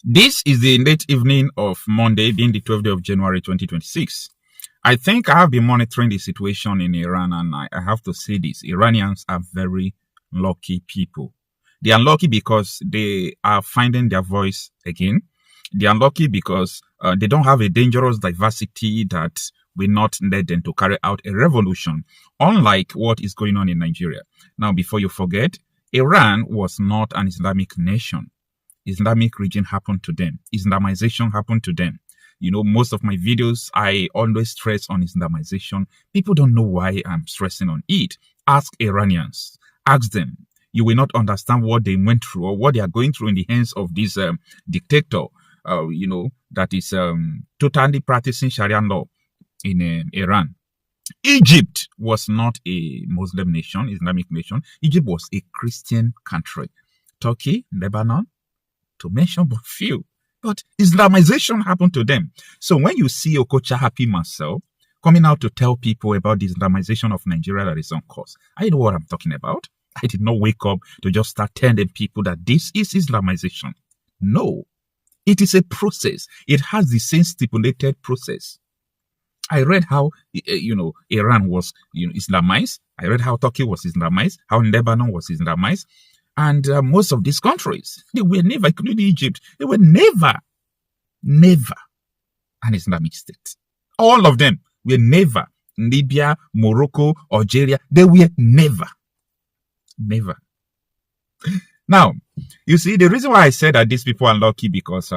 This is the late evening of Monday, being the 12th day of January 2026. I think I have been monitoring the situation in Iran, and I have to say this. Iranians are very lucky people. They are lucky because they are finding their voice again. They are lucky because they don't have a dangerous diversity that will not let them to carry out a revolution, unlike what is going on in Nigeria. Now, before you forget, Iran was not an Islamic nation. Islamic region happened to them. Islamization happened to them. You know, most of my videos, I always stress on Islamization. People don't know why I'm stressing on it. Ask Iranians. Ask them. You will not understand what they went through or what they are going through in the hands of this dictator, that is totally practicing Sharia law in Iran. Egypt was not a Muslim nation, Islamic nation. Egypt was a Christian country. Turkey, Lebanon, to mention but few. But Islamization happened to them. So when you see Okocha Happy Marcel coming out to tell people about the Islamization of Nigeria that is on course, I know what I'm talking about. I did not wake up to just start telling people that this is Islamization. No, it is a process. It has the same stipulated process. I read how, Iran was, Islamized. I read how Turkey was Islamized, how Lebanon was Islamized. And most of these countries, they were never, including Egypt, they were never an Islamic state. All of them were never. Libya, Morocco, Algeria, they were never. Now, you see, the reason why I said that these people are lucky because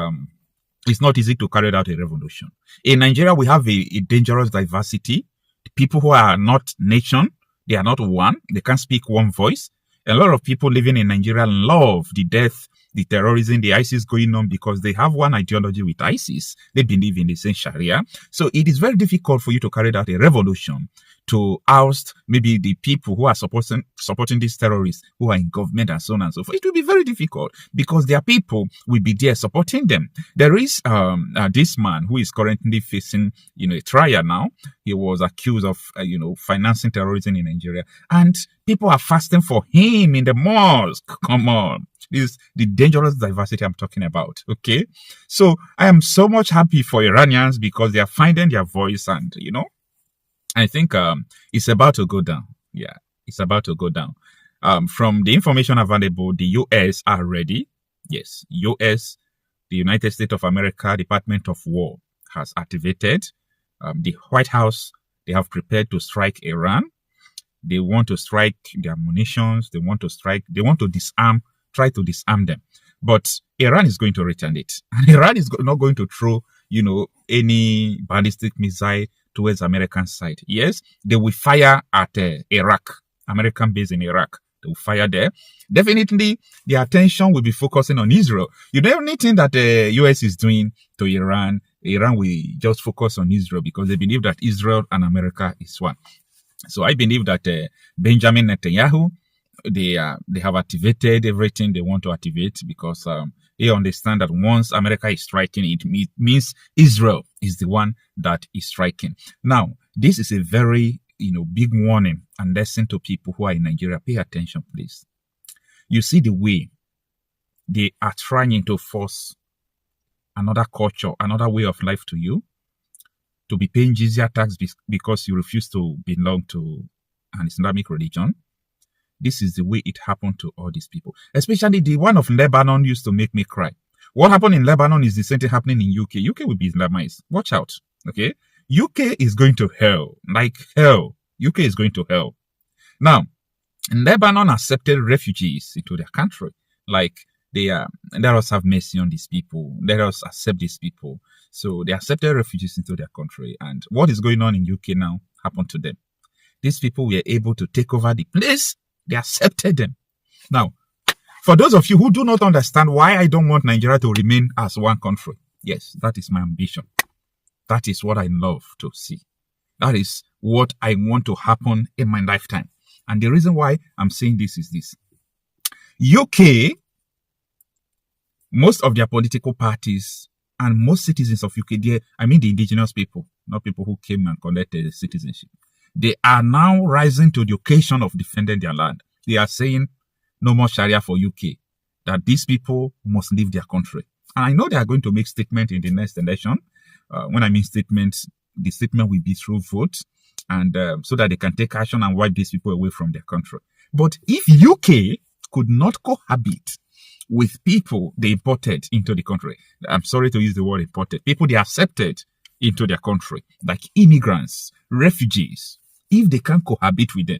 it's not easy to carry out a revolution. In Nigeria, we have a dangerous diversity. The people who are not nation, they are not one. They can't speak one voice. A lot of people living in Nigeria love the death, the terrorism, the ISIS going on because they have one ideology with ISIS. They believe in the same Sharia. So it is very difficult for you to carry out a revolution to oust maybe the people who are supporting these terrorists who are in government and so on and so forth. It will be very difficult because their people will be there supporting them. There is this man who is currently facing a trial now. He was accused of financing terrorism in Nigeria, and people are fasting for him in the mosque. Come on. This is the dangerous diversity I'm talking about. Okay. So I am so much happy for Iranians because they are finding their voice, and I think it's about to go down. Yeah, it's about to go down. From the information available, the U.S. are ready. Yes, U.S., the United States of America, Department of War has activated. The White House, they have prepared to strike Iran. They want to strike their munitions. They want to try to disarm them. But Iran is going to retaliate. And Iran is not going to throw, any ballistic missile towards American side. Yes, they will fire at Iraq, American base in Iraq. They will fire there. Definitely, the attention will be focusing on Israel. The only thing that the US is doing to Iran will just focus on Israel because they believe that Israel and America is one. So I believe that Benjamin Netanyahu, they have activated everything they want to activate because they understand that once America is striking, it means Israel is the one that is striking. Now, this is a very, big warning and lesson to people who are in Nigeria. Pay attention, please. You see the way they are trying to force another culture, another way of life to you, to be paying jizya tax because you refuse to belong to an Islamic religion. This is the way it happened to all these people. Especially the one of Lebanon used to make me cry. What happened in Lebanon is the same thing happening in UK. UK will be Islamized. Watch out. Okay? UK is going to hell. Like hell. UK is going to hell. Now, Lebanon accepted refugees into their country. Like let us have mercy on these people. Let us accept these people. So they accepted refugees into their country. And what is going on in UK now happened to them. These people were able to take over the place. They accepted them. Now, for those of you who do not understand why I don't want Nigeria to remain as one country, yes, that is my ambition. That is what I love to see. That is what I want to happen in my lifetime. And the reason why I'm saying this is this. UK, most of their political parties and most citizens of UK, the indigenous people, not people who came and collected citizenship. They are now rising to the occasion of defending their land. They are saying no more Sharia for UK, that these people must leave their country. And I know they are going to make statement in the next election. When I mean statements, the statement will be through vote, and so that they can take action and wipe these people away from their country. But if UK could not cohabit with people they imported into the country, I'm sorry to use the word imported, people they accepted into their country, like immigrants, refugees, if they can't cohabit with them.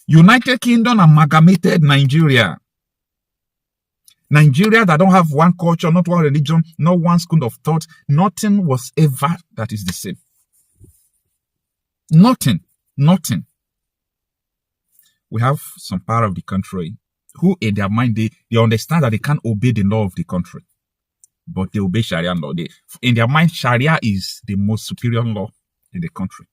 United Kingdom amalgamated Nigeria. Nigeria that don't have one culture, not one religion, not one school of thought, nothing was ever that is the same. Nothing. We have some part of the country who in their mind, they understand that they can't obey the law of the country, but they obey Sharia law. In their mind, Sharia is the most superior law in the country.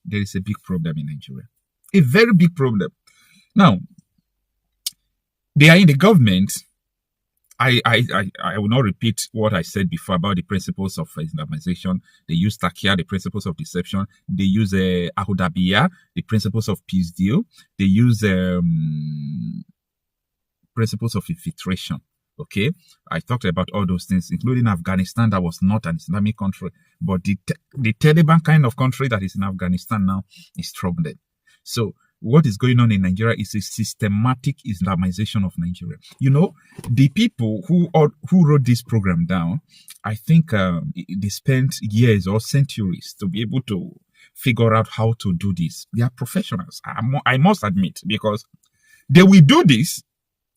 There is a big problem in Nigeria. A very big problem. Now, they are in the government. I will not repeat what I said before about the principles of Islamization. They use Takia, the principles of deception. They use Ahudabiya, the principles of peace deal. They use principles of infiltration. Okay, I talked about all those things, including Afghanistan, that was not an Islamic country, but the Taliban kind of country that is in Afghanistan now is troubling. So what is going on in Nigeria is a systematic Islamization of Nigeria. You know, the people who wrote this program down, I think they spent years or centuries to be able to figure out how to do this. They are professionals, I must admit, because they will do this.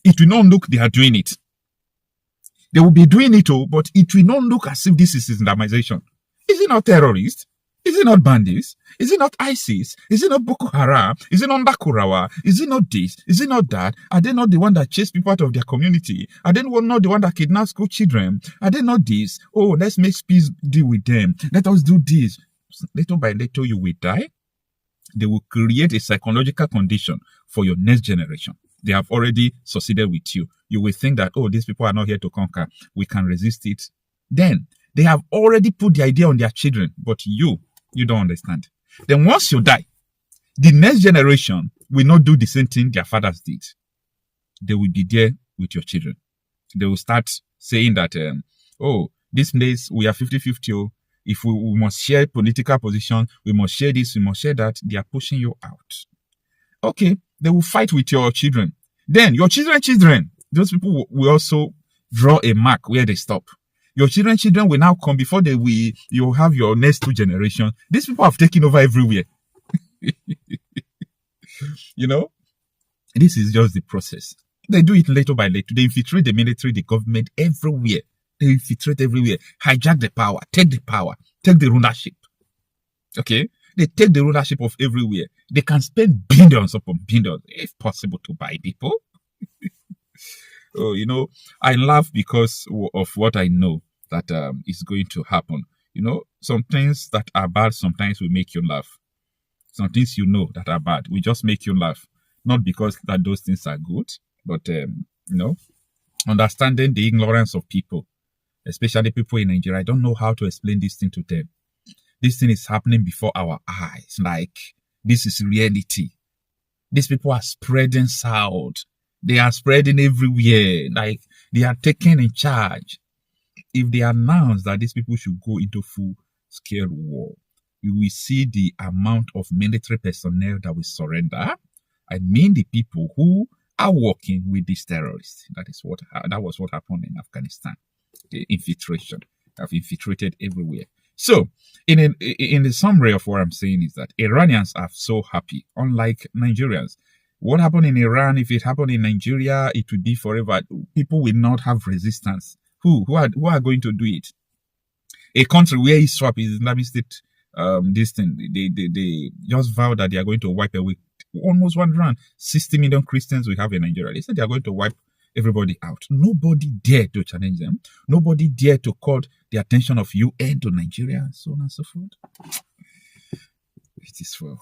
It will not look they are doing it. They will be doing it, but it will not look as if this is Islamization. Is it not terrorists? Is it not bandits? Is it not ISIS? Is it not Boko Haram? Is it not Bakurawa? Is it not this? Is it not that? Are they not the one that chase people out of their community? Are they not the one that kidnap school children? Are they not this? Oh, let's make peace deal with them. Let us do this. Little by little, you will die. They will create a psychological condition for your next generation. They have already succeeded with you. You will think that, oh, these people are not here to conquer. We can resist it. Then they have already put the idea on their children, but you don't understand. Then once you die, the next generation will not do the same thing their fathers did. They will be there with your children. They will start saying that, oh, this place, we are 50-50. If we must share political position, we must share this, we must share that. They are pushing you out. Okay, they will fight with your children. Then your children, those people will also draw a mark where they stop. Your children will now come before you have your next two generations. These people have taken over everywhere. You know, this is just the process. They do it little by little. They infiltrate the military, the government, everywhere. They infiltrate everywhere, hijack the power, take the rulership. Okay? They take the rulership of everywhere. They can spend billions upon billions, if possible, to buy people. Oh, you know, I laugh because of what I know that is going to happen. You know, some things that are bad sometimes will make you laugh. Some things you know that are bad will just make you laugh. Not because that those things are good, but, you know, understanding the ignorance of people, especially people in Nigeria. I don't know how to explain this thing to them. This thing is happening before our eyes. Like, this is reality. These people are spreading sound. They are spreading everywhere. Like, they are taking in charge. If they announce that these people should go into full-scale war, you will see the amount of military personnel that will surrender. I mean the people who are working with these terrorists. That was what happened in Afghanistan. The infiltration have infiltrated everywhere. So, in the summary of what I'm saying is that Iranians are so happy, unlike Nigerians. What happened in Iran, if it happened in Nigeria, it will be forever. People will not have resistance. Who are going to do it? A country where ISWAP is Islamic State, this thing, they just vow that they are going to wipe away almost 160 million Christians we have in Nigeria. They said they are going to wipe everybody out. Nobody dare to challenge them. Nobody dare to call the attention of UN to Nigeria, and so on and so forth. It is well.